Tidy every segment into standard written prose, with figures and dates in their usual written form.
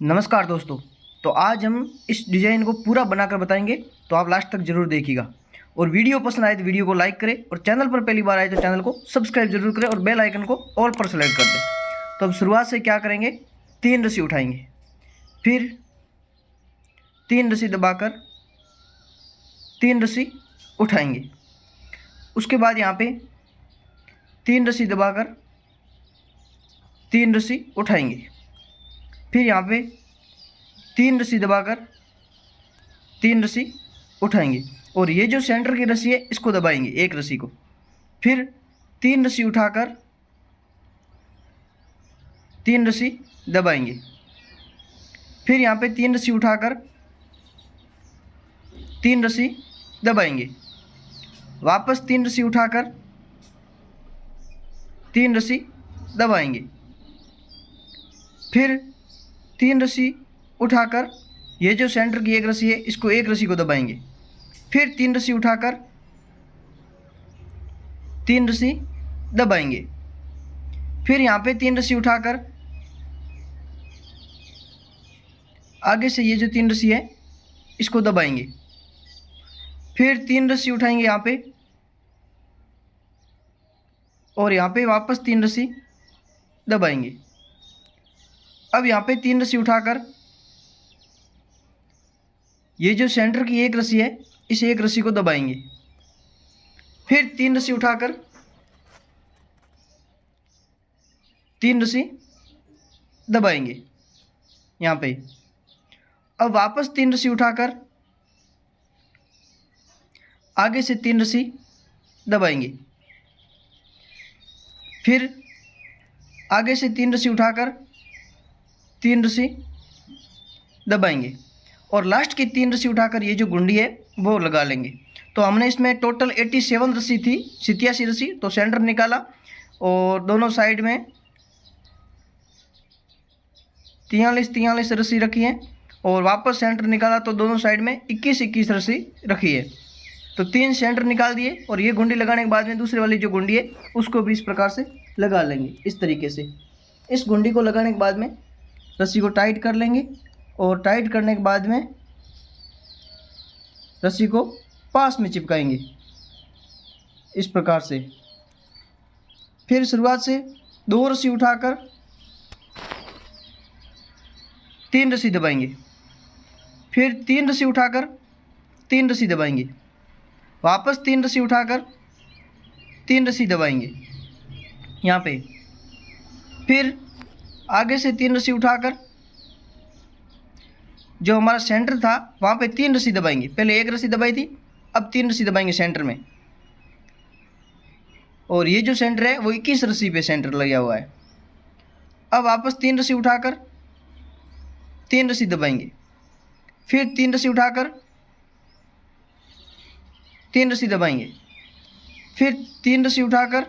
नमस्कार दोस्तों। तो आज हम इस डिज़ाइन को पूरा बनाकर बताएंगे, तो आप लास्ट तक ज़रूर देखिएगा। और वीडियो पसंद आए तो वीडियो को लाइक करें, और चैनल पर पहली बार आए तो चैनल को सब्सक्राइब जरूर करें और बेल आइकन को ऑल पर सेलेक्ट कर दें। तो अब शुरुआत से क्या करेंगे, 3 रस्सी उठाएंगे, फिर 3 रस्सी दबाकर 3 रस्सी उठाएंगे। उसके बाद यहाँ पे 3 रस्सी दबाकर 3 रस्सी उठाएंगे, फिर यहाँ पे 3 रस्सी दबाकर 3 रस्सी उठाएंगे। और ये जो सेंटर की रस्सी है इसको दबाएंगे, एक रस्सी को, फिर 3 रस्सी उठाकर 3 रस्सी दबाएंगे, फिर यहाँ पे 3 रस्सी उठाकर 3 रस्सी दबाएंगे, वापस 3 रस्सी उठाकर 3 रस्सी दबाएंगे, फिर 3 रस्सी उठाकर ये जो सेंटर की एक रस्सी है इसको एक रस्सी को दबाएंगे, फिर 3 रस्सी उठाकर 3 रस्सी दबाएंगे, फिर यहाँ पे 3 रस्सी उठाकर आगे से ये जो 3 रस्सी है इसको दबाएंगे, फिर 3 रस्सी उठाएंगे यहाँ पे, और यहाँ पे वापस 3 रस्सी दबाएंगे। अब यहाँ पे 3 रस्सी उठाकर ये जो सेंटर की एक रस्सी है इस एक रस्सी को दबाएंगे, फिर 3 रस्सी उठाकर 3 रस्सी दबाएंगे यहाँ पे। अब वापस 3 रस्सी उठाकर आगे से 3 रस्सी दबाएंगे, फिर आगे से 3 रस्सी उठाकर 3 रस्सी दबाएंगे, और लास्ट की 3 रस्सी उठाकर ये जो गुंडी है वो लगा लेंगे। तो हमने इसमें टोटल 87 रस्सी थी, 87 रस्सी। तो सेंटर निकाला और दोनों साइड में 43 रस्सी रखी है, और वापस सेंटर निकाला तो दोनों साइड में 21 रस्सी रखी है। तो 3 सेंटर निकाल दिए, और ये गुंडी लगाने के बाद में दूसरे वाली जो गुंडी है उसको भी इस प्रकार से लगा लेंगे, इस तरीके से। इस गुंडी को लगाने के बाद में रस्सी को टाइट कर लेंगे, और टाइट करने के बाद में रस्सी को पास में चिपकाएंगे इस प्रकार से। फिर शुरुआत से 2 रस्सी उठाकर 3 रस्सी दबाएंगे, फिर 3 रस्सी उठाकर 3 रस्सी दबाएंगे, वापस 3 रस्सी उठाकर 3 रस्सी दबाएंगे यहाँ पे, फिर आगे से 3 रस्सी उठाकर जो हमारा सेंटर था वहाँ पे 3 रस्सी दबाएंगे। पहले एक रस्सी दबाई थी, अब 3 रस्सी दबाएंगे सेंटर में, और ये जो सेंटर है वो 21 रस्सी पे सेंटर लगा हुआ है। अब वापस 3 रस्सी उठाकर 3 रस्सी दबाएंगे, फिर 3 रस्सी उठाकर 3 रस्सी दबाएंगे, फिर 3 रस्सी उठाकर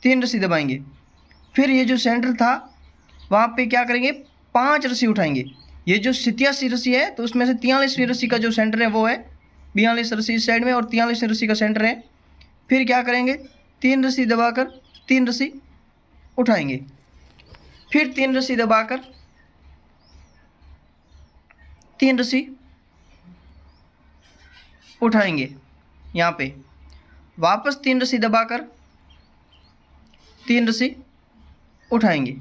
3 रस्सी दबाएंगे, फिर ये जो सेंटर था वहाँ पे क्या करेंगे, 5 रस्सी उठाएंगे। ये जो 87 रस्सी है तो उसमें से 43वीं रस्सी का जो सेंटर है वो है 42 रस्सी इस साइड में, और 43 रस्सी का सेंटर है। फिर क्या करेंगे, 3 रस्सी दबाकर 3 रस्सी उठाएंगे, फिर 3 रस्सी दबाकर 3 रस्सी उठाएंगे यहाँ पे, वापस 3 रस्सी दबाकर 3 रस्सी उठाएंगे।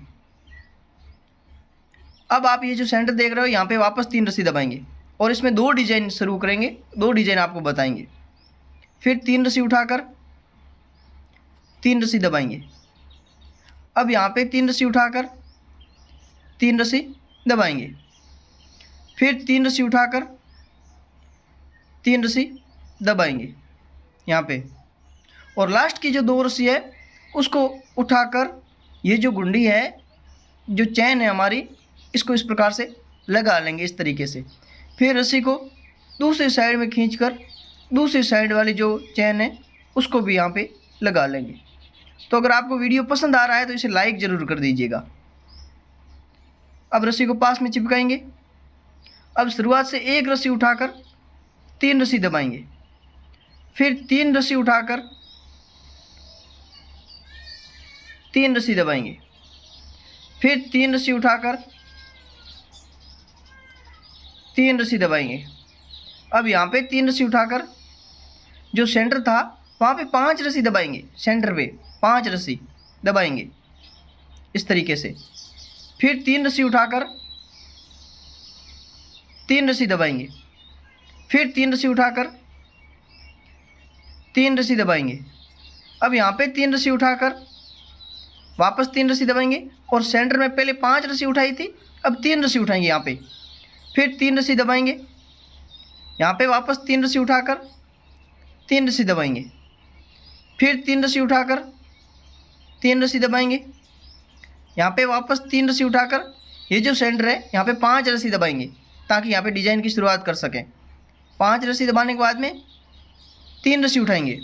अब आप ये जो सेंटर देख रहे हो यहाँ पे वापस 3 रस्सी दबाएंगे, और इसमें 2 डिजाइन शुरू करेंगे, 2 डिजाइन आपको बताएंगे। फिर 3 रस्सी उठाकर 3 रस्सी दबाएंगे, अब यहाँ पे 3 रस्सी उठाकर 3 रस्सी दबाएंगे, फिर 3 रस्सी उठाकर 3 रस्सी दबाएंगे यहाँ पे, और लास्ट की जो 2 रस्सी है उसको उठाकर ये जो गुंडी है, जो चैन है हमारी, इसको इस प्रकार से लगा लेंगे इस तरीके से। फिर रस्सी को दूसरी साइड में खींचकर दूसरी साइड वाली जो चैन है उसको भी यहाँ पे लगा लेंगे। तो अगर आपको वीडियो पसंद आ रहा है तो इसे लाइक ज़रूर कर दीजिएगा। अब रस्सी को पास में चिपकाएंगे। अब शुरुआत से एक रस्सी उठाकर 3 रस्सी दबाएंगे, फिर 3 रस्सी उठाकर 3 रस्सी दबाएंगे, फिर 3 रस्सी उठाकर 3 रस्सी दबाएंगे। अब यहाँ पे 3 रस्सी उठाकर जो सेंटर था वहाँ पे 5 रस्सी दबाएंगे, सेंटर पे 5 रस्सी दबाएंगे इस तरीके से। फिर 3 रस्सी उठाकर 3 रस्सी दबाएंगे। फिर 3 रस्सी उठाकर 3 रस्सी दबाएंगे। अब यहाँ पे 3 रस्सी उठाकर वापस 3 रस्सी दबाएंगे और सेंटर में पहले 5 रस्सी उठाई थी, अब 3 रस्सी उठाएंगे यहाँ पे। फिर 3 रस्सी दबाएंगे, यहाँ पे वापस 3 रस्सी उठाकर 3 रस्सी दबाएंगे। फिर 3 रस्सी उठाकर 3 रस्सी दबाएंगे, यहाँ पे वापस 3 रस्सी उठाकर ये जो सेंटर है यहाँ पे 5 रस्सी दबाएंगे ताकि यहाँ पे डिजाइन की शुरुआत कर सकें। 5 रस्सी दबाने के बाद में 3 रस्सी उठाएंगे।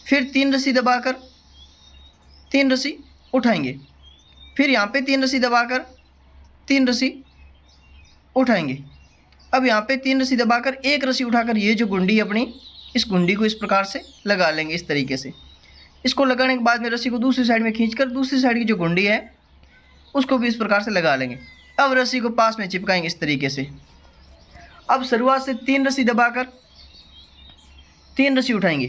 फिर 3 रस्सी दबाकर 3 रस्सी उठाएंगे। फिर यहाँ पे 3 रस्सी दबाकर 3 रस्सी उठाएंगे। अब यहाँ पे 3 रस्सी दबाकर 1 रस्सी उठाकर ये जो गुंडी अपनी, इस गुंडी को इस प्रकार से लगा लेंगे इस तरीके से। इसको लगाने के बाद में रस्सी को दूसरी साइड में खींचकर दूसरी साइड की जो गुंडी है उसको भी इस प्रकार से लगा लेंगे। अब रस्सी को पास में चिपकाएंगे इस तरीके से। अब शुरुआत से 3 रस्सी दबाकर 3 रस्सी उठाएंगे।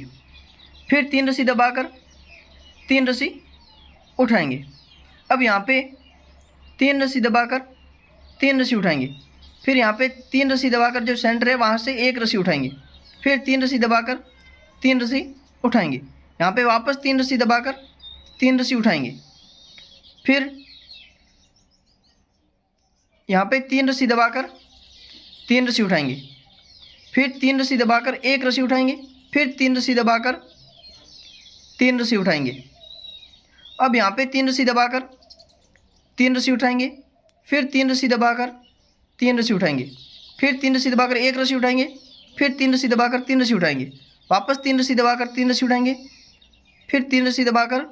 फिर 3 रस्सी दबाकर 3 रस्सी उठाएंगे। अब यहाँ पे 3 रस्सी दबाकर 3 रस्सी उठाएंगे। फिर यहाँ पे 3 रस्सी दबाकर जो सेंटर है वहाँ से 1 रस्सी उठाएंगे। फिर 3 रस्सी दबाकर 3 रस्सी उठाएंगे। यहाँ पे वापस 3 रस्सी दबाकर 3 रस्सी उठाएंगे। फिर यहाँ पे 3 रस्सी दबाकर 3 रस्सी उठाएंगे। फिर 3 रस्सी दबाकर 1 रस्सी उठाएंगे। फिर 3 रस्सी दबाकर 3 रस्सी उठाएंगे। अब यहाँ पे 3 रस्सी दबाकर 3 रस्सी उठाएंगे। फिर 3 रस्सी दबाकर 3 रस्सी उठाएंगे। फिर 3 रस्सी दबाकर 1 रस्सी उठाएंगे। फिर 3 रस्सी दबाकर 3 रस्सी उठाएंगे। वापस 3 रस्सी दबाकर 3 रस्सी उठाएंगे। फिर 3 रस्सी दबाकर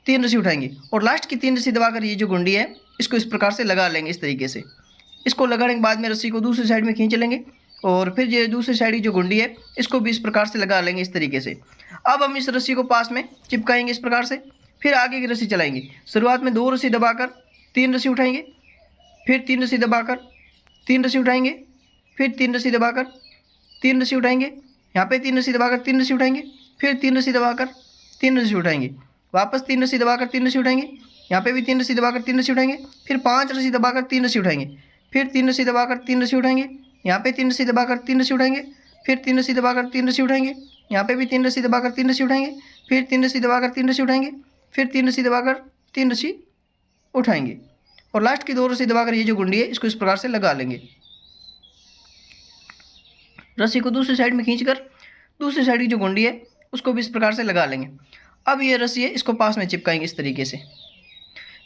3 रस्सी उठाएंगे और लास्ट की 3 रस्सी दबाकर ये जो गुंडी है इसको इस प्रकार से लगा लेंगे इस तरीके से। इसको लगाने के बाद में रस्सी को दूसरी साइड में खींच लेंगे और फिर ये दूसरी साइड की जो गुंडी है इसको भी इस प्रकार से लगा लेंगे इस तरीके से। अब हम इस रस्सी को पास में चिपकाएंगे इस प्रकार से। फिर आगे की रस्सी चलाएंगे। शुरुआत में 2 रस्सी दबाकर 3 रस्सी उठाएंगे। फिर 3 रस्सी दबाकर 3 रस्सी उठाएंगे। फिर 3 रस्सी दबाकर 3 रस्सी उठाएंगे। यहाँ पे 3 रस्सी दबाकर 3 रस्सी उठाएंगे। फिर 3 रस्सी दबाकर 3 रस्सी उठाएंगे। वापस 3 रस्सी दबाकर 3 रस्सी उठाएंगे। यहाँ पे भी 3 रस्सी दबाकर 3 रस्सी उठाएंगे। फिर 5 रस्सी दबाकर 3 रस्सी उठाएंगे। फिर 3 रस्सी दबाकर 3 रस्सी उठाएंगे। यहाँ पे 3 रस्सी दबाकर 3 रस्सी उठाएंगे। फिर 3 रस्सी दबाकर 3 रस्सी उठाएंगे। यहाँ पे भी 3 रस्सी दबाकर 3 रस्सी उठाएंगे। फिर 3 रस्सी दबाकर 3 रस्सी उठाएंगे। फिर 3 रस्सी दबाकर 3 रस्सी उठाएंगे और लास्ट की 2 रस्सी दबाकर ये जो गुंडी है इसको इस प्रकार से लगा लेंगे। रस्सी को दूसरी साइड में खींचकर दूसरी साइड की जो गुंडी है उसको भी इस प्रकार से लगा लेंगे। अब ये रस्सी है इसको पास में चिपकाएंगे इस तरीके से।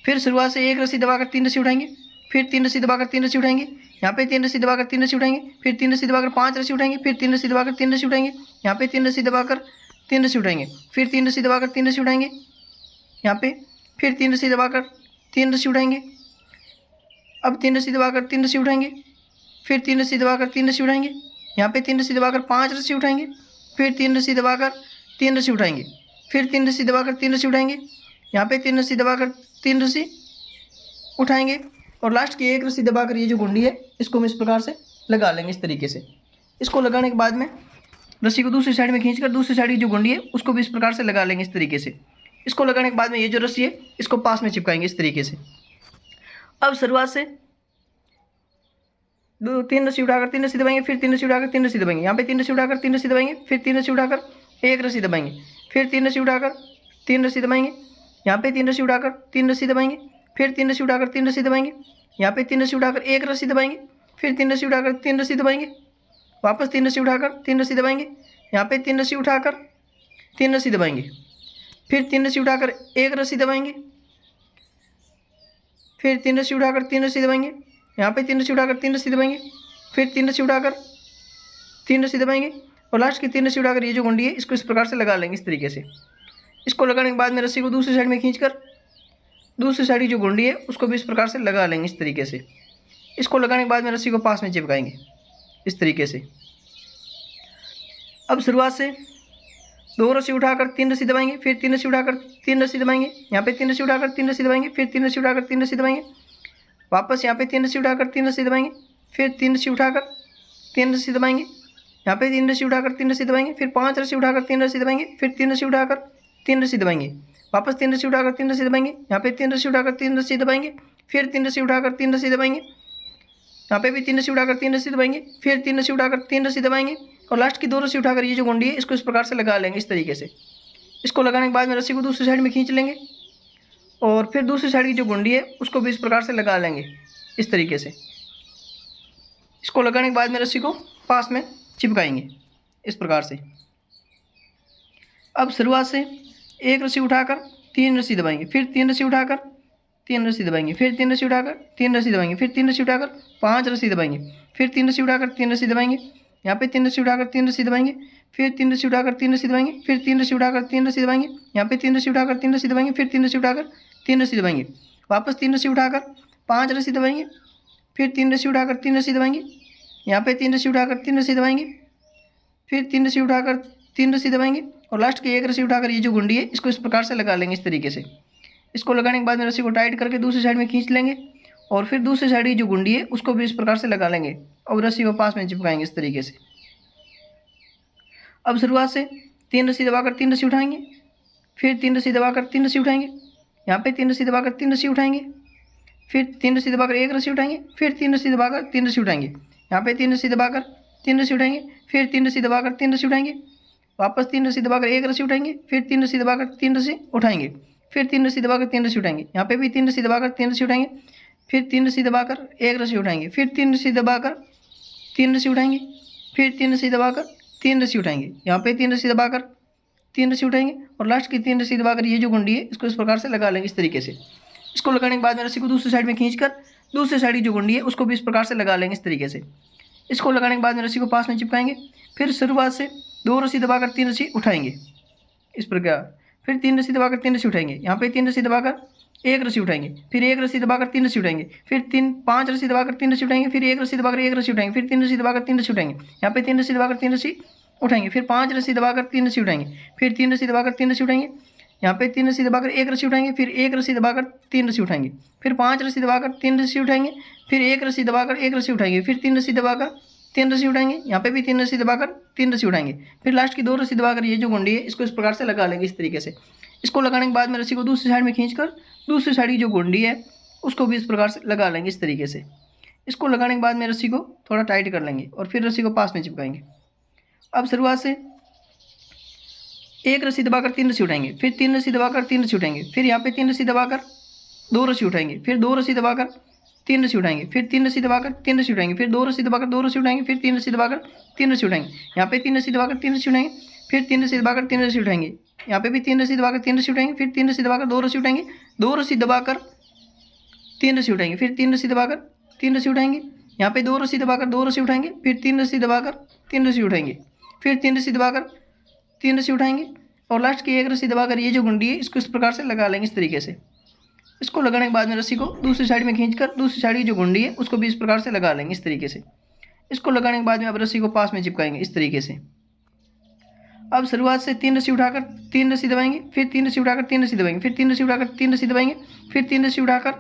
फिर शुरुआत से 1 रस्सी दबाकर 3 रस्सी उठाएंगे। फिर 3 रस्सी दबाकर 3 रस्सी उठाएंगे। यहाँ पे 3 रस्सी दबाकर 3 रस्सी उठाएंगे। फिर 3 रस्सी दबाकर 5 रस्सी उठाएंगे। फिर 3 रस्सी दबाकर 3 रस्सी उठाएंगे। यहाँ पे 3 रस्सी दबाकर 3 रस्सी उठाएंगे। फिर 3 रस्सी दबाकर 3 रस्सी उठाएंगे। यहाँ पे फिर 3 रस्सी दबाकर 3 रस्सी उठाएंगे। अब 3 रस्सी दबाकर 3 रस्सी उठाएंगे। फिर 3 रस्सी दबाकर 3 रस्सी उठाएंगे। यहाँ पे 3 रस्सी दबाकर 5 रस्सी उठाएंगे। फिर 3 रस्सी दबाकर 3 रस्सी उठाएंगे। फिर 3 रस्सी दबाकर 3 रस्सी उठाएंगे। यहाँ पे 3 रस्सी दबाकर 3 रस्सी उठाएंगे और लास्ट की 1 रस्सी दबाकर ये जो गुंडी है इसको हम इस प्रकार से लगा लेंगे इस तरीके से। इसको लगाने के बाद में रस्सी को दूसरी साइड में खींचकर दूसरी साइड की जो गुंडी है उसको भी इस प्रकार से लगा लेंगे इस तरीके से। इसको लगाने के बाद में ये जो रस्सी है इसको पास में चिपकाएंगे इस तरीके से। अब शुरुआत से 3 रस्सी उठाकर 3 रस्सी दबाएंगे। फिर 3 रस्सी उठाकर 3 रस्सी दबाएंगे। यहाँ पे 3 रस्सी उठाकर 3 रस्सी दबाएंगे। फिर 3 रस्सी उठाकर 1 रस्सी दबाएंगे। फिर 3 रस्सी उठाकर 3 रस्सी दबाएंगे। यहाँ पे 3 रस्सी उठाकर 3 रस्सी दबाएंगे। फिर 3 रस्सी उठाकर 3 रस्सी दबाएंगे। यहाँ पे 3 रस्सी उठाकर 1 रस्सी दबाएंगे। फिर 3 रस्सी उठाकर 3 रस्सी दबाएंगे। वापस 3 रस्सी उठाकर 3 रस्सी दबाएंगे। यहाँ पे 3 रस्सी उठाकर 3 रस्सी दबाएंगे। फिर 3 रस्सी उठाकर 1 रस्सी दबाएंगे। फिर 3 रस्सी उठाकर 3 रस्सी दबाएंगे। यहाँ पे 3 रस्सी उठाकर 3 रस्सी दबाएंगे। फिर 3 रस्सी उठाकर 3 रस्सी दबाएंगे और लास्ट की 3 रस्सी उठाकर ये जो गुंडी है इसको इस प्रकार से लगा लेंगे इस तरीके से। इसको लगाने के बाद में रस्सी को दूसरी साइड में खींचकर दूसरी साइड की जो गुंडी है उसको भी इस प्रकार से लगा लेंगे इस तरीके से। इसको लगाने के बाद में रस्सी को पास में चिपकाएंगे इस तरीके से। अब शुरुआत से दो रस्सी उठाकर तीन रस्सी दबाएंगे, फिर तीन रस्सी उठाकर तीन रस्सी दबाएंगे, यहाँ पे तीन रस्सी उठाकर तीन रस्सी दबाएंगे, फिर तीन रस्सी उठाकर तीन रस्सी दबाएंगे, वापस यहाँ पे तीन रस्सी उठाकर तीन रस्सी दबाएंगे, फिर तीन रस्सी उठाकर तीन रस्सी दबाएंगे, यहाँ पे तीन रस्सी उठाकर तीन रस्सी दबाएंगे, फिर पांच रस्सी उठाकर तीन रस्सी दबाएंगे, फिर तीन रस्सी उठाकर तीन रस्सी दबाएंगे, वापस तीन रस्सी उठाकर तीन रस्सी दबाएंगे, यहाँ पे तीन रस्सी उठाकर तीन रस्सी दबाएंगे, फिर तीन रस्सी उठाकर तीन रस्सी दबाएंगे, यहाँ पे भी तीन रस्सी उठाकर तीन रस्सी दबाएंगे, फिर तीन रस्सी उठाकर तीन रस्सी दबाएंगे, और लास्ट की दो रस्सी उठाकर ये जो गुंडी है इसको इस प्रकार से लगा लेंगे, इस तरीके से। इसको लगाने के बाद में रस्सी को दूसरी साइड में खींच लेंगे, और फिर दूसरी साइड की जो गुंडी है उसको भी इस प्रकार से लगा लेंगे, इस तरीके से। इसको लगाने के बाद में रस्सी को पास में चिपकाएंगे, इस प्रकार से। अब शुरुआत से एक रस्सी उठाकर तीन रस्सी दबाएंगे, फिर तीन रस्सी उठाकर तीन रस्सी दबाएंगे, फिर तीन रस्सी उठाकर तीन रस्सी दबाएंगे, फिर तीन रस्सी उठाकर पांच रस्सी दबाएंगे, फिर तीन रस्सी उठाकर तीन रस्सी दबाएंगे, यहाँ पे तीन रस्सी उठाकर तीन रस्सी दबाएंगे, फिर तीन रस्सी उठाकर तीन रस्सी दबाएंगे, फिर तीन रस्सी उठाकर तीन रस्सी दबाएंगे, यहाँ पे तीन रस्सी उठाकर तीन रस्सी दबाएंगे, फिर तीन रस्सी उठाकर तीन रस्सी दबाएंगे, वापस तीन रस्सी उठाकर पांच रस्सी दबाएंगे, फिर तीन रस्सी उठाकर तीन रस्सी दबाएंगे, यहाँ पे तीन रस्सी उठाकर तीन रस्सी दबाएंगे, फिर तीन रस्सी उठाकर तीन रस्सी दबाएंगे, और लास्ट की एक रस्सी उठाकर ये जो गुंडी है इसको इस प्रकार से लगा लेंगे, इस तरीके से। इसको लगाने के बाद में रस्सी को टाइट करके दूसरी साइड में खींच लेंगे, और फिर दूसरी साइड की जो गुंडी है उसको भी इस प्रकार से लगा लेंगे, और रस्सी को पास में चिपकाएंगे, इस तरीके से। अब शुरुआत से तीन रस्सी दबाकर तीन रस्सी उठाएंगे, फिर तीन रस्सी दबाकर तीन रस्सी उठाएंगे, यहाँ पे तीन रस्सी दबाकर तीन रस्सी उठाएंगे, फिर तीन रस्सी दबाकर एक रस्सी उठाएंगे, फिर तीन रस्सी दबाकर तीन रस्सी उठाएंगे, यहाँ पे तीन रस्सी दबाकर तीन रस्सी उठाएंगे, फिर तीन रस्सी दबाकर तीन रस्सी उठाएंगे, वापस तीन रस्सी दबाकर एक रस्सी उठाएंगे, फिर तीन रस्सी दबाकर तीन रस्सी उठाएंगे, फिर तीन रस्सी दबाकर तीन रस्सी उठाएंगे, यहाँ पे भी तीन रस्सी दबाकर तीन रस्सी उठाएंगे, फिर तीन रस्सी दबाकर एक रस्सी उठाएंगे, फिर तीन रस्सी दबाकर तीन रस्सी उठाएंगे, फिर तीन रस्सी दबाकर तीन रस्सी उठाएंगे, यहाँ पे तीन रस्सी दबाकर तीन रस्सी उठाएंगे, और लास्ट की तीन रस्सी दबाकर ये जो गुंडी है इसको इस प्रकार से लगा लेंगे, इस तरीके से। इसको लगाने के बाद में रस्सी को दूसरी साइड में खींचकर दूसरी साइड की जो गुंडी है उसको भी इस प्रकार से लगा लेंगे, इस तरीके से। इसको लगाने के बाद में रस्सी को पास में चिपकाएंगे, फिर शुरुआत से दो रस्सी दबाकर तीन रस्सी उठाएंगे, इस प्रकार, फिर तीन रस्सी दबाकर तीन रस्सी उठाएंगे, यहाँ पे तीन रस्सी दबाकर एक रस्सी उठाएंगे, फिर एक रस्सी दबाकर तीन रस्सी उठाएंगे, फिर पांच रस्सी दबाकर तीन रस्सी उठाएंगे, फिर एक रस्सी दबाकर एक रस्सी उठाएंगे, फिर तीन रस्सी दबाकर तीन रस्सी उठाएंगे, यहाँ पे तीन रस्सी दबाकर तीन रस्सी उठाएंगे, फिर पांच रस्सी दबाकर तीन रस्सी उठाएंगे, फिर तीन रस्सी दबाकर तीन रस्सी उठाएंगे, यहाँ पे तीन रस्सी दबाकर एक रस्सी उठाएंगे, फिर एक रस्सी दबाकर तीन रस्सी उठाएंगे, फिर पांच रस्सी दबाकर तीन रस्सी उठाएंगे, फिर एक रस्सी दबाकर एक रस्सी उठाएंगे, फिर तीन रस्सी दबाकर तीन रस्सी उठाएंगे, यहाँ पे भी तीन रस्सी दबाकर तीन रस्सी उठाएंगे, फिर लास्ट की दो रस्सी दबाकर ये जो गुंडी है इसको इस प्रकार से लगा लेंगे, इस तरीके से। इसको लगाने के बाद में रस्सी को दूसरी साइड में खींचकर दूसरी साइड की जो गुंडी है उसको भी इस प्रकार से लगा लेंगे, इस तरीके से। इसको लगाने के बाद में रस्सी को थोड़ा टाइट कर लेंगे, और फिर रस्सी को पास में चिपकाएंगे। अब शुरुआत से एक रस्सी दबाकर तीन रस्सी उठाएंगे, फिर तीन रस्सी दबाकर तीन रस्सी उठाएंगे, फिर यहाँ पे तीन रस्सी दबाकर दो रस्सी उठाएंगे, फिर दो रस्सी दबाकर तीन रस्सी उठाएंगे, फिर तीन रस्सी दबाकर तीन रस्सी उठाएंगे, फिर दो रस्सी दबाकर दो रस्सी उठाएंगे, फिर तीन रस्सी दबाकर तीन रस्सी उठाएंगे, यहाँ पे तीन रस्सी दबाकर तीन रस्सी उठाएंगे, फिर तीन रस्सी दबाकर तीन रस्सी उठाएंगे, यहाँ पे भी तीन रस्सी दबाकर तीन रस्सी उठाएंगे, फिर तीन रस्सी दबाकर दो रस्सी उठाएंगे, दो रस्सी दबाकर तीन रस्सी उठाएंगे, फिर तीन रस्सी दबाकर तीन रस्सी उठाएंगे, यहाँ पे दो रस्सी दबाकर दो रस्सी उठाएंगे, फिर तीन रस्सी दबाकर तीन रस्सी उठाएंगे, फिर तीन रस्सी दबाकर तीन रस्सी उठाएंगे, और लास्ट की एक रस्सी दबाकर ये जो गुंडी है इसको इस प्रकार से लगा लेंगे, इस तरीके से। इसको लगाने के बाद में रस्सी को दूसरी साइड में खींचकर दूसरी साइड की जो गुंडी है उसको भी इस प्रकार से लगा लेंगे, इस तरीके से। इसको लगाने के बाद में अब रस्सी को पास में चिपकाएंगे, इस तरीके से। अब शुरुआत से तीन रस्सी उठाकर तीन रस्सी दबाएंगे, फिर तीन रस्सी उठाकर तीन रस्सी दबाएंगे, फिर तीन रस्सी उठाकर तीन रस्सी दबाएंगे, फिर तीन रस्सी उठाकर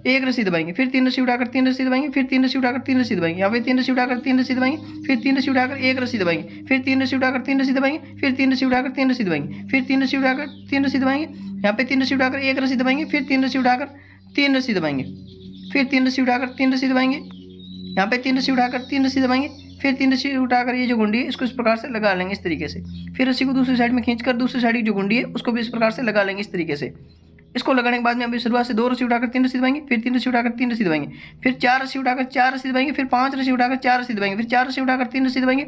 एक रस्सी दबाएंगे, फिर तीन रस्सी उठाकर तीन रस्सी दबाएंगे, फिर तीन रस्सी उठाकर तीन रस्सी दबाएंगे, यहाँ पे तीन रस्सी उठाकर तीन रस्सी दबाएंगे, फिर तीन रस्सी उठाकर एक रस्सी दबाएंगे, फिर तीन रस्सी उठाकर तीन रस्सी दबाएंगे, फिर तीन रस्सी उठाकर तीन रस्सी दबाएंगे, फिर तीन रस्सी उठाकर तीन रस्सी दबाएंगे, यहाँ पे तीन रस्सी उठाकर एक रस्सी दबाएंगे, फिर तीन रस्सी उठाकर तीन रस्सी दबाएंगे, फिर तीन रस्सी उठाकर तीन रस्सी दबाएंगे, यहाँ पे तीन रस्सी उठाकर तीन रस्सी दबाएंगे, फिर तीन रस्सी उठाकर ये जो गुंडी है इसको इस प्रकार से लगा लेंगे, इस तरीके से। फिर रस्सी को दूसरी साइड में खींचकर दूसरी साइड की जो गुंडी है उसको भी इस प्रकार से लगा लेंगे, इस तरीके से। इसको लगाने के बाद में अभी शुरुआत से दो रस्सी उठाकर तीन रस्सी दबाएंगे, फिर तीन रस्सी उठाकर तीन रस्सी दबाएंगे, फिर चार रस्सी उठाकर चार रस्सी दबाएंगे, फिर पांच रस्सी उठाकर चार रस्सी दबाएंगे, फिर चार रस्सी उठाकर तीन रस्सी दबाएंगे,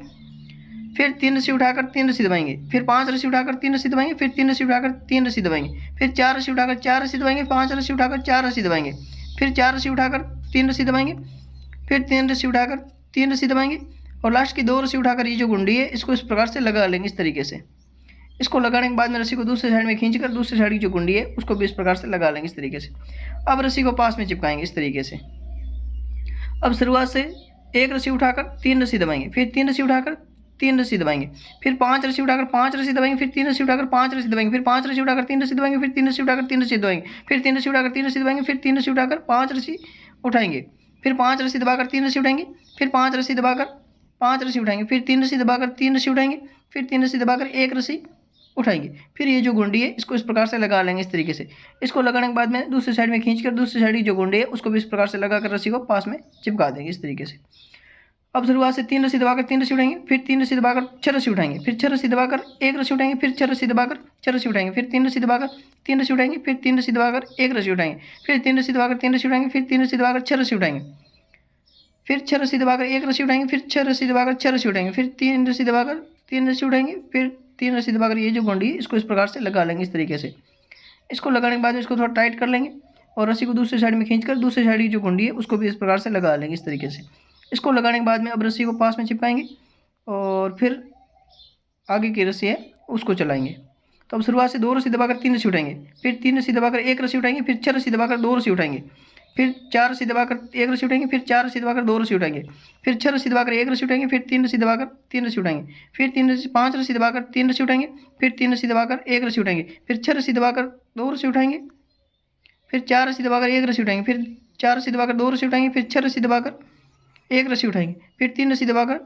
फिर तीन रस्सी उठाकर तीन रस्सी दबाएंगे, फिर पांच रस्सी उठाकर तीन रस्सी दबाएंगे, फिर तीन रस्सी उठाकर तीन रस्सी दबाएंगे, फिर चार रस्सी उठाकर चार रस्सी दबाएंगे, पांच रस्सी उठाकर चार रस्सी दबाएंगे, फिर चार रस्सी उठाकर तीन रस्सी दबाएंगे, फिर तीन रस्सी उठाकर तीन रस्सी दबाएंगे, और लास्ट की दो रस्सी उठाकर ये जो गुंडी है इसको इस प्रकार से लगा लेंगे, इस तरीके से। इसको लगाने के बाद में रस्सी को दूसरी साइड में खींचकर दूसरी साइड की जो गुंडी है उसको भी इस प्रकार से लगा लेंगे, इस तरीके से। अब रस्सी को पास में चिपकाएंगे, इस तरीके से। अब शुरुआत से एक रस्सी उठाकर तीन रस्सी दबाएंगे, फिर तीन रस्सी उठाकर 3 रस्सी दबाएंगे, फिर 5 रस्सी उठाकर 5 रस्सी दबाएंगे, फिर 3 रस्सी उठाकर 5 रस्सी दबाएंगे, फिर 5 रस्सी उठाकर 3 रस्सी दबाएंगे, फिर 3 रस्सी उठाकर 3 रस्सी दबाएंगे, फिर 3 रस्सी उठाकर 3 रस्सी दबाएंगे, फिर 3 रस्सी उठाकर 5 रस्सी उठाएंगे, फिर 5 रस्सी दबाकर 3 रस्सी उठाएंगे, फिर 5 रस्सी दबाकर 5 रस्सी उठाएंगे, फिर 3 रस्सी दबाकर 3 रस्सी उठाएंगे, फिर 3 रस्सी दबाकर 1 रस्सी उठाएंगे। फिर ये जो गुंडी है इसको इस प्रकार से लगा लेंगे इस तरीके से। इसको लगाने के बाद में दूसरी साइड में खींचकर दूसरी साइड की जो गुंडी है उसको भी इस प्रकार से लगाकर रस्सी को पास में चिपका देंगे इस तरीके से। अब शुरुआत से 3 रस्सी दबाकर 3 रस्सी उठाएंगे, फिर 3 रस्सी दबाकर 6 रस्सी उठाएंगे, फिर 6 रस्सी दबाकर 1 रस्सी उठाएंगे, फिर 6 रस्सी दबाकर 6 रस्सी उठाएंगे, फिर 3 रस्सी दबाकर 3 रस्सी उठाएंगे, फिर 3 रस्सी दबाकर 1 रस्सी उठाएंगे, फिर 3 रस्सी दबाकर 3 रस्सी उठाएंगे, फिर 3 रस्सी दबाकर 6 रस्सी उठाएंगे, फिर 6 रस्सी दबाकर 1 रस्सी उठाएंगे, फिर 6 रस्सी दबाकर 6 रस्सी उठाएंगे, फिर 3 रस्सी दबाकर 3 रस्सी उठाएंगे, फिर 3 रस्सी दबाकर ये जो गुंडी है इसको इस प्रकार से लगा लेंगे इस तरीके से। इसको लगाने के बाद इसको थोड़ा टाइट कर लेंगे और रस्सी को दूसरी साइड में खींचकर दूसरी साइड की जो गुंडी है उसको भी इस प्रकार से लगा लेंगे इस तरीके से। इसको लगाने के बाद में अब रस्सी को पास में चिपकाएंगे और फिर आगे की रस्सी है उसको चलाएंगे। तो अब शुरुआत से 2 रस्सी दबाकर 3 रस्सी उठाएंगे, फिर 3 रस्सी दबाकर 1 रस्सी उठाएंगे, फिर 6 रस्सी दबाकर 2 रस्सी उठाएंगे, फिर 4 रस्सी दबाकर 1 रस्सी उठाएंगे, फिर 4 रस्सी दबाकर 2 रस्सी उठाएंगे, फिर 6 रस्सी दबाकर 1 रस्सी उठाएंगे, फिर 3 रस्सी दबाकर 3 रस्सी उठाएंगे, फिर 5 रस्सी दबाकर 3 रस्सी उठाएंगे, फिर 3 रस्सी दबाकर 1 रस्सी उठाएंगे, फिर 6 रस्सी दबाकर 2 रस्सी उठाएंगे, फिर 4 रस्सी दबाकर 1 रस्सी उठाएंगे, फिर 4 रस्सी दबाकर 2 रस्सी उठाएंगे, फिर 6 रस्सी दबाकर 1 रस्सी उठाएंगे, फिर 3 रस्सी दबाकर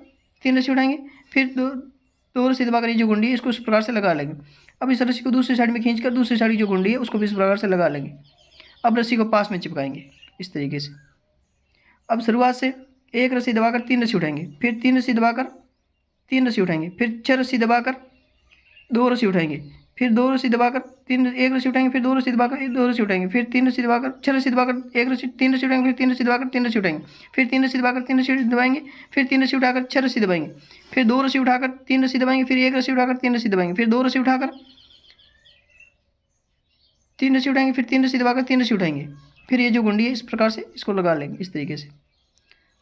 3 रस्सी उठाएंगे, फिर 2 रस्सी दबाकर ये जो गुंडी है इसको इस प्रकार से लगा लेंगे। अब इस रस्सी को दूसरी साइड में खींचकर दूसरी साइड की जो गुंडी है उसको भी इस प्रकार से लगा लेंगे। अब रस्सी को पास में चिपकाएंगे इस तरीके से। अब शुरुआत से 1 रस्सी दबाकर 3 रस्सी उठाएंगे, फिर 3 रस्सी दबाकर 3 रस्सी उठाएंगे, फिर 6 रस्सी दबाकर 2 रस्सी उठाएंगे, फिर 2 रस्सी दबाकर 1 रस्सी उठाएंगे, फिर 2 रस्सी दबाकर 2 रस्सी उठाएंगे, फिर 3 रस्सी दबाकर 6 रस्सी दबाकर 1 रस्सी 3 रस्सी उठाएंगे, फिर 3 रस्सी दबाकर 3 रस्सी उठाएंगे, फिर 3 रस्सी दबाकर 3 रस्सी दबाएंगे, फिर 3 रस्सी उठाकर 6 रस्सी दबाएंगे, फिर 2 रस्सी उठाकर 3 रस्सी दबाएंगे, फिर 1 रस्सी उठाकर 3 रस्सी दबाएंगे, फिर 2 रस्सी उठाकर 3 रस्सी उठाएंगे, फिर 3 रस्सी दबाकर 3 रस्सी उठाएंगे। फिर ये जो गुंडी है इस प्रकार से इसको लगा लेंगे इस तरीके से।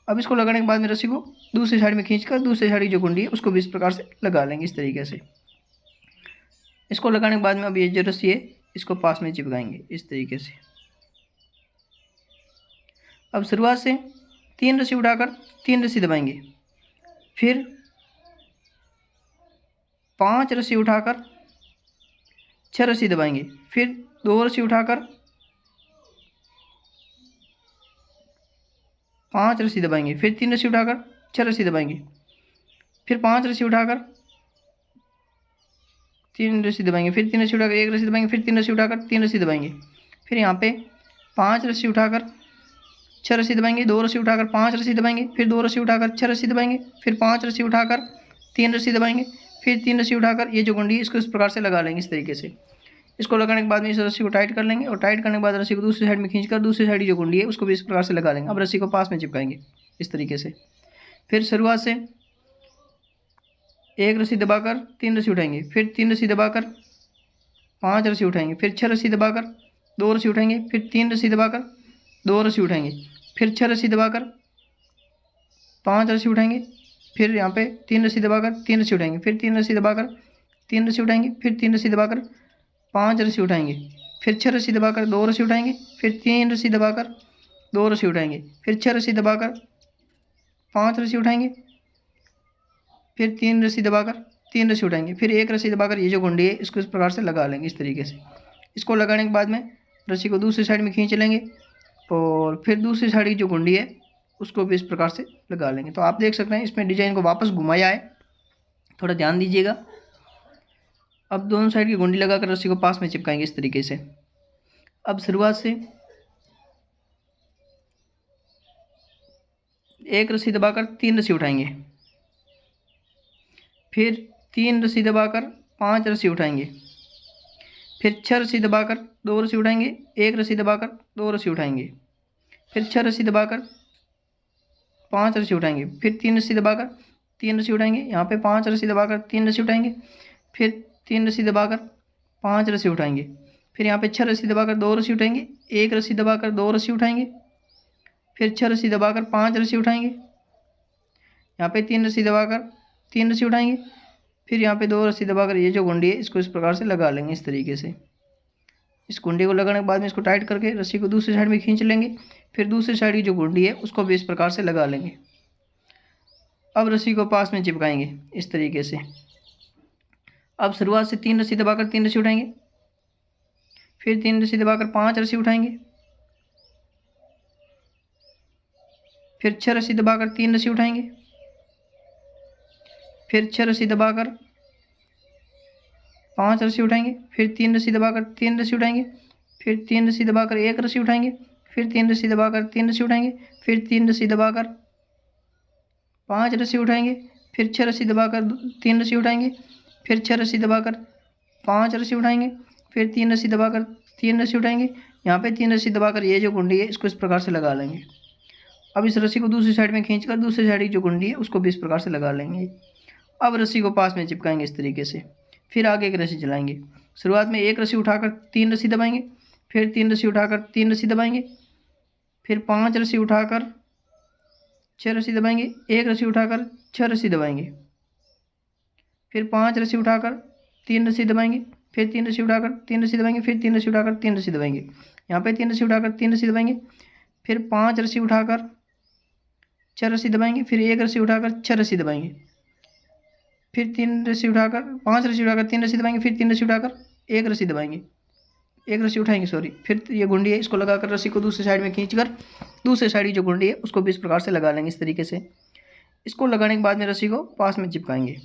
अब इसको लगाने के बाद में रस्सी को दूसरी साइड में खींचकर दूसरी साइड की जो गुंडी है उसको भी इस प्रकार से लगा लेंगे इस तरीके से। इसको लगाने के बाद में अब ये जो रस्सी है इसको पास में चिपकाएंगे इस तरीके से। अब शुरुआत से 3 रस्सी उठाकर 3 रस्सी दबाएंगे, फिर 5 रस्सी उठाकर 6 रस्सी दबाएंगे, फिर 2 रस्सी उठाकर 5 रस्सी दबाएंगे, फिर 3 रस्सी उठाकर 6 रस्सी दबाएंगे, फिर 5 रस्सी उठाकर 3 रस्सी दबाएंगे, फिर 3 रस्सी उठाकर 1 रस्सी दबाएंगे, फिर 3 रस्सी उठाकर 3 रस्सी दबाएंगे, फिर यहाँ पे 5 रस्सी उठाकर 6 रस्सी दबाएंगे, 2 रस्सी उठाकर 5 रस्सी दबाएंगे, फिर 2 रस्सी उठाकर 6 रस्सी दबाएंगे, फिर 5 रस्सी उठाकर 3 रस्सी दबाएंगे, फिर 3 रस्सी उठाकर ये जो गुंडी इसको इस प्रकार से लगा लेंगे इस तरीके से। इसको लगाने के बाद में इस रस्सी को टाइट कर लेंगे और टाइट करने के बाद रस्सी को दूसरी साइड में खींचकर दूसरी साइड की जो गुंडी है उसको भी इस प्रकार से लगा लेंगे। अब रस्सी को पास में चिपकाएंगे इस तरीके से। फिर शुरुआत से 1 रस्सी दबाकर 3 रस्सी उठाएंगे, फिर 3 रस्सी दबाकर 5 रस्सी उठाएंगे, फिर 6 रस्सी दबाकर 2 रस्सी उठाएंगे, फिर 3 रस्सी दबाकर 2 रस्सी उठाएंगे, फिर 6 रस्सी दबाकर 5 रस्सी उठाएंगे, फिर यहाँ पे 3 रस्सी दबाकर 3 रस्सी उठाएंगे, फिर 3 रस्सी दबाकर 3 रस्सी उठाएंगे, फिर 3 रस्सी दबाकर 5 रस्सी उठाएंगे, फिर 6 रस्सी दबाकर 2 रस्सी उठाएंगे, फिर 3 रस्सी दबाकर 2 रस्सी उठाएंगे, फिर 6 रस्सी दबाकर 5 रस्सी उठाएंगे, फिर 3 रस्सी दबाकर 3 रस्सी उठाएंगे, फिर 1 रस्सी दबाकर ये जो गुंडी है इसको इस प्रकार से लगा लेंगे इस तरीके से। इसको लगाने के बाद में रस्सी को दूसरी साइड में खींच लेंगे और फिर दूसरी साइड की जो गुंडी है उसको भी इस प्रकार से लगा लेंगे। तो आप देख सकते हैं इसमें डिजाइन को वापस घुमाया है, थोड़ा ध्यान दीजिएगा। अब दोनों साइड की गुंडी लगाकर रस्सी को पास में चिपकाएंगे इस तरीके से। अब शुरुआत से 1 रस्सी दबाकर 3 रस्सी उठाएंगे, फिर 3 रस्सी दबाकर 5 रस्सी उठाएंगे, फिर 6 रस्सी दबाकर 2 रस्सी उठाएंगे, 1 रस्सी दबाकर 2 रस्सी उठाएंगे, फिर 6 रस्सी दबाकर 5 रस्सी उठाएंगे, फिर 3 रस्सी दबाकर 3 रस्सी उठाएंगे, यहाँ पे 5 रस्सी दबाकर 3 रस्सी उठाएंगे, फिर 3 रस्सी दबाकर 5 रस्सी उठाएंगे, फिर यहाँ पे 6 रस्सी दबाकर 2 रस्सी उठाएंगे, 1 रस्सी दबाकर 2 रस्सी उठाएंगे, फिर 6 रस्सी दबाकर 5 रस्सी उठाएंगे, यहाँ पे 3 रस्सी दबाकर 3 रस्सी उठाएंगे, फिर यहाँ पे 2 रस्सी दबाकर ये जो गुंडी है इसको इस प्रकार से लगा लेंगे इस तरीके से। इस गुंडी को लगाने के बाद में इसको टाइट करके रस्सी को दूसरी साइड में खींच लेंगे, फिर दूसरी साइड की जो गुंडी है उसको भी इस प्रकार से लगा लेंगे। अब रस्सी को पास में चिपकाएंगे इस तरीके से। अब शुरुआत से 3 रस्सी दबाकर 3 रस्सी उठाएंगे, फिर 3 रस्सी दबाकर 5 रस्सी उठाएंगे, फिर 6 रस्सी दबाकर 3 रस्सी उठाएंगे, फिर 6 रस्सी दबाकर 5 रस्सी उठाएंगे, फिर 3 रस्सी दबाकर 3 रस्सी उठाएंगे, फिर 3 रस्सी दबाकर 1 रस्सी उठाएंगे, फिर 3 रस्सी दबाकर 3 रस्सी उठाएंगे, फिर 3 रस्सी दबाकर 5 रस्सी उठाएंगे, फिर 6 रस्सी दबाकर 3 रस्सी उठाएंगे, फिर 6 रस्सी दबाकर 5 रस्सी उठाएंगे, फिर 3 रस्सी दबाकर 3 रस्सी उठाएंगे। यहाँ पे 3 रस्सी दबाकर ये जो कुंडी है इसको इस प्रकार से लगा लेंगे। अब इस रस्सी को दूसरी साइड में खींचकर दूसरी साइड की जो कुंडी है उसको भी इस प्रकार से लगा लेंगे। अब रस्सी को पास में चिपकाएंगे इस तरीके से, फिर आगे एक रस्सी चलाएंगे। शुरुआत में 1 रस्सी उठाकर 3 रस्सी दबाएंगे, फिर 3 रस्सी उठाकर 3 रस्सी दबाएंगे, फिर 5 रस्सी उठाकर 6 रस्सी दबाएंगे, 1 रस्सी उठाकर 6 रस्सी दबाएंगे, फिर 5 रस्सी उठाकर 3 रस्सी दबाएंगे, फिर 3 रस्सी उठाकर 3 रस्सी दबाएंगे, फिर 3 रस्सी उठाकर 3 रस्सी दबाएंगे। यहाँ पे 3 रस्सी उठाकर 3 रस्सी दबाएंगे, फिर 5 रस्सी उठाकर 6 रस्सी दबाएंगे, फिर 1 रस्सी उठाकर 6 रस्सी दबाएंगे, फिर 3 रस्सी उठाकर 5 रस्सी उठाकर 3 रस्सी दबाएंगे, फिर 3 रस्सी उठाकर 1 रस्सी दबाएंगे, 1 रस्सी उठाएंगे सॉरी। फिर ये गुंडी है इसको लगाकर रस्सी को दूसरी साइड में खींचकर दूसरी साइड की जो गुंडी है उसको भी इस प्रकार से लगा लेंगे इस तरीके से। इसको लगाने के बाद में रस्सी को पास में चिपकाएंगे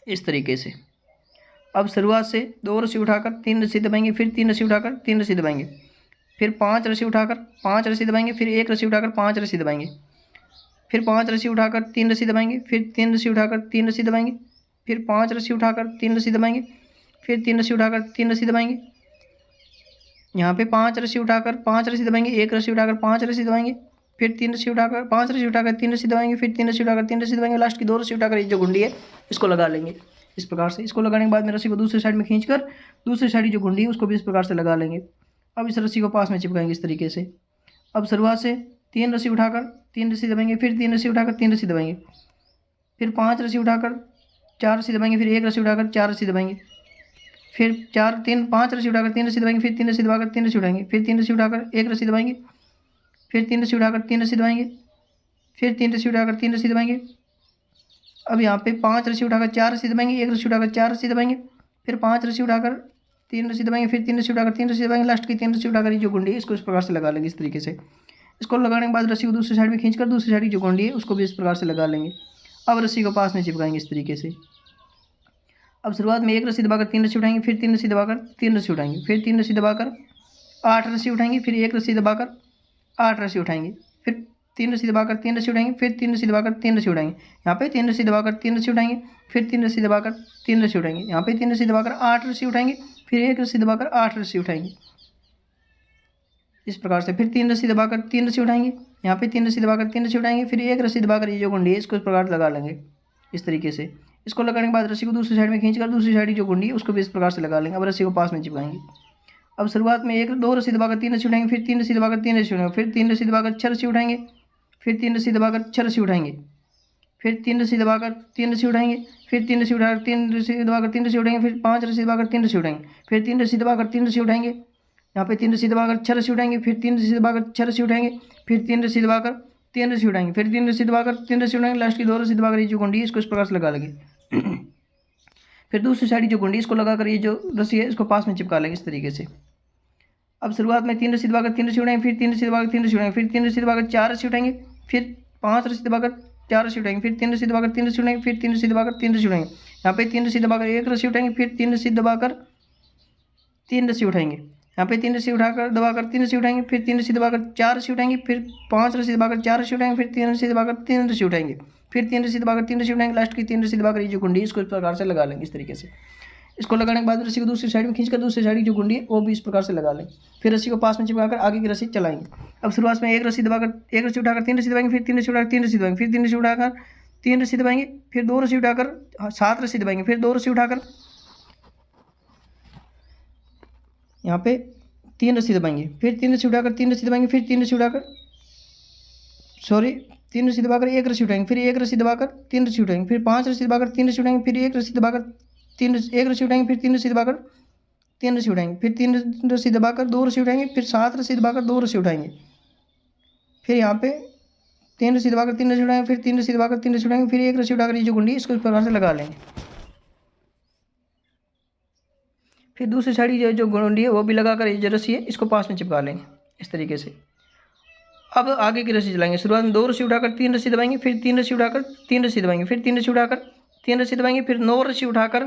इस तरीके से। अब शुरुआत से 2 रस्सी उठाकर 3 रस्सी दबाएंगे, फिर 3 रस्सी उठाकर 3 रस्सी दबाएंगे, फिर 5 रस्सी उठाकर 5 रस्सी दबाएंगे, फिर 1 रस्सी उठाकर 5 रस्सी दबाएंगे, फिर 5 रस्सी उठाकर 3 रस्सी दबाएंगे, फिर 3 रस्सी उठाकर 3 रस्सी दबाएंगे, फिर 5 रस्सी उठाकर 3 रस्सी दबाएंगे, फिर 3 रस्सी उठाकर 3 रस्सी दबाएंगे। यहाँ पे 5 रस्सी उठाकर 5 रस्सी दबाएंगे, 1 रस्सी उठाकर 5 रस्सी दबाएंगे, फिर 3 रस्सी उठाकर 5 रस्सी उठाकर 3 रस्सी दबाएंगे, फिर 3 रस्सी उठाकर 3 रस्सी दबाएंगे, लास्ट की 2 रस्सी उठाकर ये जो गुंडी है इसको लगा लेंगे इस प्रकार से। इसको लगाने के बाद में रस्सी को दूसरी साइड में खींचकर दूसरी साइड की जो गुंडी है उसको भी इस प्रकार से लगा लेंगे। अब इस रस्सी को पास में चिपकाएंगे इस तरीके से। अब शुरुआत से 3 रस्सी उठाकर 3 रस्सी दबाएंगे, फिर 3 रस्सी उठाकर 3 रस्सी दबाएंगे, फिर 5 रस्सी उठाकर 4 रस्सी दबाएंगे, फिर 1 रस्सी उठाकर 4 रस्सी दबाएंगे, फिर 5 रस्सी उठाकर 3 रस्सी दबाएंगे, फिर 3 रस्सी दबाकर 3 रस्सी उठाएंगे, फिर 3 रस्सी उठाकर 1 रस्सी दबाएंगे, फिर 3 रस्सी उठाकर 3 रस्सी दबाएंगे, फिर 3 रस्सी उठाकर 3 रस्सी दबाएंगे। अब यहाँ पे 5 रस्सी उठाकर 4 रस्सी दबाएंगे, 1 रस्सी उठाकर 4 रस्सी दबाएंगे, फिर 5 रस्सी उठाकर 3 रस्सी दबाएंगे, फिर 3 रस्सी उठाकर 3 रस्सी दबाएंगे, लास्ट की 3 रस्सी उठाकर ये जो गुंडी है इसको इस प्रकार से लगा लेंगे इस तरीके से। इसको लगाने के बाद रस्सी को दूसरी साइड में खींचकर दूसरी साइड की जो गुंडी है उसको भी इस प्रकार से लगा लेंगे। अब रस्सी को पास में चिपकाएंगे इस तरीके से। अब शुरुआत में 1 रस्सी दबाकर 3 रस्सी उठाएंगे, फिर 3 रस्सी दबाकर 3 रस्सी उठाएंगे, फिर 3 रस्सी दबाकर 8 रस्सी उठाएंगे, फिर 1 रस्सी दबाकर 8 रस्सी उठाएंगे, फिर 3 रस्सी दबाकर 3 रस्सी उठाएंगे, फिर 3 रस्सी दबाकर 3 रस्सी उठाएंगे। यहाँ पे 3 रस्सी दबाकर 3 रस्सी उठाएंगे, फिर 3 रस्सी दबाकर 3 रस्सी उठाएंगे, यहाँ पे 3 रस्सी दबाकर 8 रस्सी उठाएंगे, फिर 1 रस्सी दबाकर 8 रस्सी उठाएंगे इस प्रकार से। फिर 3 रस्सी दबाकर 3 रस्सी उठाएंगे, यहाँ पे 3 रस्सी दबाकर 3 रस्सी उठाएंगे, फिर 1 रस्सी दबाकर ये जो गुंडी है इसको इस प्रकार लगा लेंगे इस तरीके से। इसको लगाने के बाद रस्सी को दूसरी साइड में खींचकर दूसरी साइड की जो गुंडी है उसको भी इस प्रकार से लगा लेंगे। अब रस्सी को पास में चिपकाएंगे। अब शुरुआत में 2 रस्सी दबाकर 3 रस्सी उठाएंगे, फिर 3 रस्सी दबाकर 3 रस्सी उठाएंगे, फिर 3 रस्सी दबाकर 6 रस्सी उठाएंगे, फिर 3 रस्सी दबाकर 6 रस्सी उठाएंगे, फिर 3 रस्सी दबाकर 3 रस्सी उठाएंगे, फिर 3 रस्सी उठाकर 3 रस्सी दबाकर 3 रस्सी उठाएंगे, फिर 5 रस्सी दबाकर 3 रस्सी उठाएंगे, फिर 3 रस्सी दबाकर 3 रस्सी उठाएंगे, यहाँ पे 3 रस्सी दबाकर 6 रस्सी उठाएंगे, फिर 3 रस्सी दबाकर 6 रस्सी उठाएंगे, फिर 3 रस्सी दबाकर 3 रस्सी उठाएंगे, फिर 3 रस्सी दबाकर 3 रस्सी उठाएंगे, लास्ट की 2 रस्सी दबाकर ये जो गुंडी है इसको इस प्रकार से लगा लेंगे। फिर दूसरी साइड जो गुंडी इसको लगाकर ये जो रस्सी है इसको पास में चिपका लेंगे इस तरीके से। अब शुरुआत में 3 रस्सी दबाकर 3 रस्सी उठाएंगे, फिर 3 रस्सी दबाकर 3 रस्सी उठाएंगे, फिर 3 रस्सी दबाकर 4 रस्सी उठाएंगे, फिर 5 रस्सी दबाकर 4 रस्सी उठाएंगे, फिर 3 रस्सी दबाकर 3 रस्सी उठाएंगे, फिर 3 रस्सी दबाकर 3 रस्सी उठाएंगे, यहाँ पे 3 रस्सी दबाकर 1 रस्सी उठाएंगे, फिर 3 रस्सी दबाकर 3 रस्सी उठाएंगे, यहाँ पे 3 रस्सी उठाकर दबाकर 3 रस्सी उठाएंगे, फिर 3 रस्सी दबाकर 4 रस्सी उठाएंगे, फिर 5 रस्सी दबाकर 4 रस्सी उठाएंगे, फिर 3 रस्सी दबाकर 3 रस्सी उठाएंगे, फिर 3 रस्सी दबाकर 3 रस्सी उठाएंगे, लास्ट की 3 रस्सी दबाकर ये जो गुंडी है इसको इस प्रकार से लगा लेंगे इस तरीके से। इसको लगाने के बाद रस्सी को दूसरी साइड में खींचकर दूसरी साइड की जो गुंडी है वो भी इस प्रकार से लगा लें। फिर रस्सी को पास में चिपकाकर आगे की रस्सी चलाएंगे। अब शुरुआत में 1 रस्सी दबाकर 1 रस्सी उठाकर 3 रस्सी दबाएंगे, फिर 3 रस्सी उठाकर 3 रस्सी दबाएंगे, फिर 3 रस्सी उठाकर 3 रस्सी दबाएंगे, फिर 2 रस्सी उठाकर 7 रस्सी दबाएंगे, फिर 2 रस्सी उठाकर यहाँ पे 3 रस्सी दबाएंगे, फिर 3 रस्सी उठाकर 3 रस्सी दबाएंगे, फिर 3 रस्सी उठाकर 3 रस्सी दबाकर 1 रस्सी उठाएंगे, फिर 1 रस्सी दबाकर 3 रस्सी उठाएंगे, फिर 5 रस्सी दबाकर 3 रस्सी उठाएंगे, फिर 1 रस्सी दबाकर 1 रस्सी उठाएंगे, फिर 3 रस्सी दबाकर 3 रस्सी उठाएंगे, फिर 3 रस्सी दबाकर 2 रस्सी उठाएंगे, फिर 7 रस्सी दबाकर 2 रस्सी उठाएंगे, फिर यहाँ पे 3 रस्सी दबाकर 3 रस्सी उठाएंगे, फिर 3 रस्सी दबाकर 3 रस्सी उठाएंगे, फिर 1 रस्सी उठाकर ये जो गुंडी है इसको इस प्रकार से लगा लेंगे। फिर दूसरी साइड जो गुंडी है वो भी लगाकर ये जो रस्सी है इसको पास में चिपका लेंगे इस तरीके से। अब आगे की रस्सी चलाएंगे। शुरुआत में 2 रस्सी उठाकर 3 रस्सी दबाएंगे, फिर 3 रस्सी उठाकर 3 रस्सी दबाएंगे, फिर 3 रस्सी उठाकर 3 रस्सी दबाएंगे, फिर 9 रस्सी उठाकर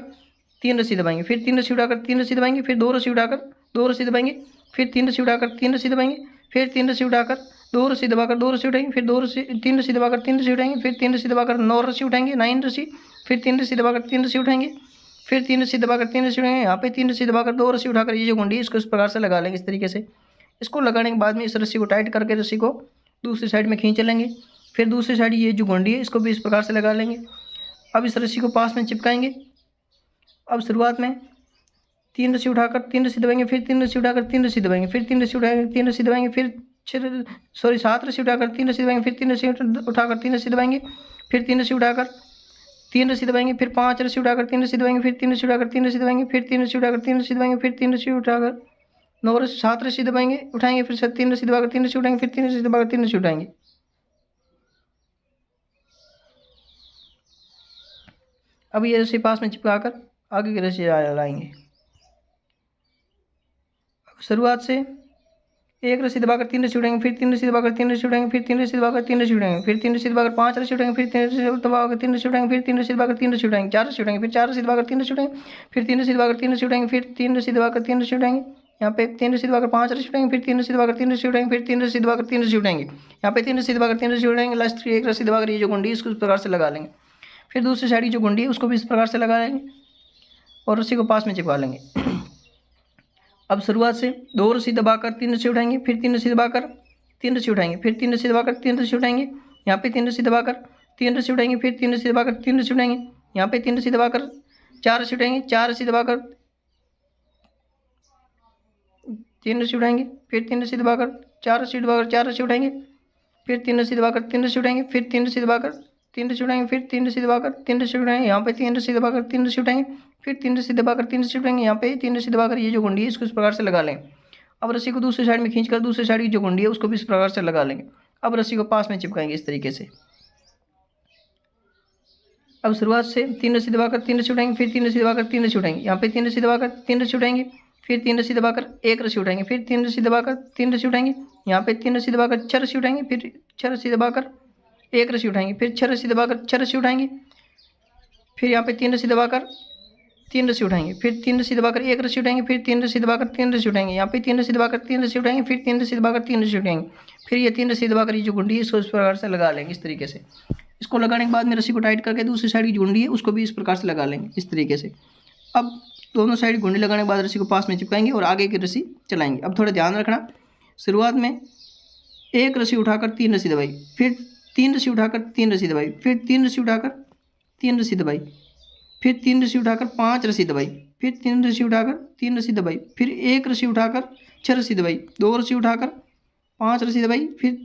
3 रस्सी दबाएंगे, फिर 3 रस्सी उठाकर 3 रस्सी दबाएंगे, फिर 2 रस्सी उठाकर 2 रस्सी दबाएंगे, फिर 3 रस्सी उठाकर 3 रस्सी दबाएंगे, फिर 3 रस्सी उठाकर 2 रस्सी दबाकर 2 रस्सी उठाएंगे, फिर 2 रस्सी 3 रस्सी दबाकर 3 रस्सी उठाएंगे, फिर 3 रस्सी दबाकर 9 रस्सी उठाएंगे 9 रस्सी, फिर 3 रस्सी दबाकर 3 रस्सी उठाएंगे, फिर 3 रस्सी दबाकर 3 रस्सी उठाएंगे। यहाँ पे 3 रस्सी दबाकर 2 रस्सी उठाकर ये जो गुंडी है इसको इस प्रकार से लगा लेंगे इस तरीके से। इसको लगाने के बाद में इस रस्सी को टाइट करके रस्सी को दूसरी साइड में खींच लेंगे। फिर दूसरी साइड ये जो गुंडी है इसको भी इस प्रकार से लगा लेंगे। अब इस रस्सी को पास में चिपकाएंगे। अब शुरुआत में 3 रस्सी उठाकर 3 रस्सी दबाएंगे, फिर 3 रस्सी उठाकर 3 रस्सी दबाएंगे, फिर 3 रस्सी उठाएंगे 3 रस्सी दबाएंगे, फिर 7 रस्सी उठाकर 3 रस्सी दबाएंगे, फिर 3 रस्सी उठाकर 3 रस्सी दबाएंगे, फिर 3 रस्सी उठाकर 3 रस्सी दबाएंगे, फिर 5 रस्सी उठाकर 3 रस्सी दबाएंगे, फिर 3 रस्सी उठाकर 3 रस्सी दबाएंगे, फिर 3 रस्सी उठाकर 3 रस्सी दबाएंगे, फिर 3 रस्सी उठाकर 9 रस्सी 7 रस्सी दबाएंगे उठाएंगे, फिर 3 रस्सी दबाकर 3 रस्सी उठाएंगे, फिर 3 रस्सी दबाकर 3 रस्सी उठाएंगे। अब ये रस्सी पास में चिपकाकर आगे की रस्सी लाएंगे। शुरुआत से 1 रस्सी दबाकर 3 रस्सी उठाएंगे, फिर 3 रस्सी दबाकर 3 रस्सी उठाएंगे, फिर 3 रस्सी दबाकर 3 रस्सी उठाएंगे, फिर 3 रस्सी दबाकर 5 रस्सी उठाएंगे, फिर 3 रस्सी दबाकर 3 रस्सी उठाएंगे, फिर 3 रस्सी दबाकर 3 रस्सी उठाएंगे, 4 रस्सी उठाएंगे, फिर 4 रस्सी दबाकर 3 रस्सी उठाएंगे, फिर 3 रस्सी दबाकर 3 रस्सी उठाएंगे, फिर 3 रस्सी दबाकर 3 रस्सी उठाएंगे। यहाँ पे 3 रस्सी दबाकर 5 रस्सी उठाएंगे, फिर 3 रस्सी दबाकर 3 रस्सी उठाएंगे, फिर 3 रस्सी दबाकर 3 रस्सी उठाएंगे। यहाँ पे 3 रस्सी दबाकर 3 रस्सी उठाएंगे, लास्ट 1 रस्सी दबाकर ये जो गुंडी है इसको इस प्रकार से लगा लेंगे। फिर दूसरी साइड की जो गुंडी है उसको भी इस प्रकार से लगा लेंगे और रस्सी को पास में चिपका लेंगे। अब शुरुआत से 2 रस्सी दबाकर 3 रस्सी उठाएंगे, फिर 3 रस्सी दबाकर 3 रस्सी उठाएंगे, फिर 3 रस्सी दबाकर 3 रस्सी उठाएंगे। यहाँ पे 3 रस्सी दबाकर 3 रस्सी उठाएंगे, फिर 3 रस्सी दबाकर 3 रस्सी उठाएंगे। यहाँ पे 3 रस्सी दबाकर 4 रस्सी उठाएंगे, 4 रस्सी दबाकर 3 रस्सी उठाएंगे, फिर 3 रस्सी दबाकर 4 रस्सी दबाकर 4 रस्सी उठाएंगे, फिर 3 रस्सी दबाकर 3 रस्सी उठाएंगे, फिर 3 रस्सी दबाकर 3 रस्सी उठाएंगे, फिर 3 रस्सी दबाकर 3 रस्सी उठाएंगे। यहाँ पे 3 रस्सी दबाकर 3 रस्सी उठाएंगे, फिर 3 रस्सी दबाकर 3 रस्सी उठाएंगे। यहाँ पे 3 रस्सी दबाकर ये जो गुंडी है इसको इस प्रकार से लगा लें। अब रस्सी को दूसरी साइड में खींचकर दूसरी साइड की जो गुंडी है उसको भी इस प्रकार से लगा लेंगे। अब रस्सी को पास में चिपकाएंगे इस तरीके से। अब शुरुआत से 3 रस्सी दबाकर 3 रस्सी उठाएंगे, फिर 3 रस्सी दबाकर 3 रस्सी उठाएंगे। यहाँ पे 3 रस्सी दबाकर 3 रस्सी उठाएंगे, फिर 3 रस्सी दबाकर 1 रस्सी उठाएंगे, फिर 3 रस्सी दबाकर 3 रस्सी उठाएंगे। यहाँ पे 3 रस्सी दबाकर 6 रस्सी उठाएंगे, फिर 6 रस्सी दबाकर 1 रस्सी उठाएंगे, फिर 6 रस्सी दबाकर 6 रस्सी उठाएंगे, फिर यहाँ पे 3 रस्सी दबाकर 3 रस्सी उठाएंगे, फिर 3 रस्सी दबाकर 1 रस्सी उठाएंगे, फिर 3 रस्सी दबाकर 3 रस्सी उठाएंगे। यहाँ पे 3 रस्सी दबाकर 3 रस्सी उठाएंगे, फिर 3 रस्सी दबाकर 3 रस्सी उठाएंगे, फिर ये 3 रस्सी दबाकर ये जो गुंडी है इसको इस प्रकार से लगा लेंगे इस तरीके से। इसको लगाने के बाद में रस्सी को टाइट करके दूसरी साइड की जो गुंडी है उसको भी इस प्रकार से लगा लेंगे इस तरीके से। अब दोनों साइड गुंडी लगाने के बाद रस्सी को पास में चिपकाएंगे और आगे की रस्सी चलाएंगे। अब थोड़ा ध्यान रखना, शुरुआत में 1 रस्सी उठाकर 3 रस्सी दबाई, फिर 3 रस्सी उठाकर 3 रस्सी दबाई, फिर 3 रस्सी उठाकर 3 रस्सी दबाई, फिर 3 रस्सी उठाकर 5 रस्सी दबाई, फिर 3 रस्सी उठाकर 3 रस्सी दबाई, फिर 1 रस्सी उठाकर 6 रस्सी दबाई, 2 रस्सी उठाकर 5 रस्सी दबाई, फिर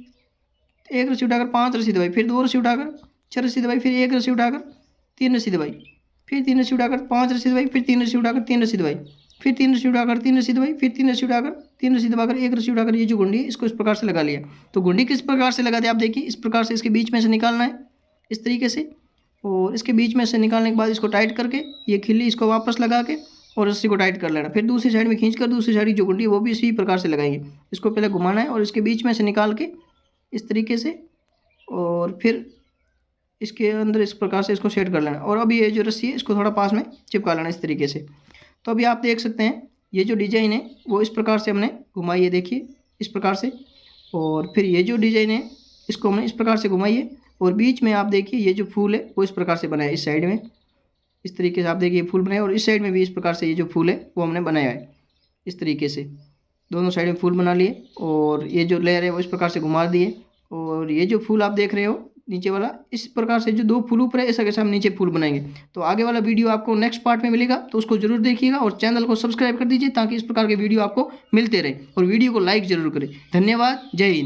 1 रस्सी उठाकर 5 रस्सी दबाई, फिर 2 रस्सी उठाकर 6 रस्सी दबाई, फिर 1 रस्सी उठाकर 3 रस्सी दबाई, फिर 3 रस्सी उठाकर 5 रस्सी दबाई, फिर 3 रस्सी उठाकर 3 रस्सी दबाई, फिर 3 रस्सी उठाकर 3 रस्सी दबाई, फिर 3 रस्सी उठाकर 3 रस्सी दबाकर 1 रस्सी उठाकर ये जो गुंडी है इसको इस प्रकार से लगा लिया। तो गुंडी किस प्रकार से लगाते हैं आप देखिए, इस प्रकार से इसके बीच में से निकालना है इस तरीके से, और इसके बीच में से निकालने के बाद इसको टाइट करके ये खिल्ली इसको वापस लगा के और रस्सी को टाइट कर लेना। फिर दूसरी साइड में खींचकर दूसरी साइड की जो गुंडी है वो भी इसी प्रकार से लगाएंगे। इसको पहले घुमाना है और इसके बीच में से निकाल के इस तरीके से, और फिर इसके अंदर इस प्रकार से इसको सेट कर लेना। और अब ये जो रस्सी है इसको थोड़ा पास में चिपका लेना इस तरीके से। तो अभी आप देख सकते हैं ये जो डिज़ाइन है वो इस प्रकार से हमने घुमाई है, देखिए इस प्रकार से। और फिर ये जो डिज़ाइन है इसको हमने इस प्रकार से घुमाई है, और बीच में आप देखिए ये जो फूल है वो इस प्रकार से बनाया है। इस साइड में इस तरीके से आप देखिए फूल बनाया, और इस साइड में भी इस प्रकार से ये जो फूल है वो हमने बनाया है इस तरीके से। दोनों साइड में फूल बना लिए, और ये जो लेयर है वो इस प्रकार से घुमा दिए। और ये जो फूल आप देख रहे हो नीचे वाला, इस प्रकार से जो 2 फूल ऊपर है ऐसा कैसे हम नीचे फूल बनाएंगे। तो आगे वाला वीडियो आपको नेक्स्ट पार्ट में मिलेगा, तो उसको जरूर देखिएगा और चैनल को सब्सक्राइब कर दीजिए ताकि इस प्रकार के वीडियो आपको मिलते रहे, और वीडियो को लाइक जरूर करें। धन्यवाद, जय हिंद।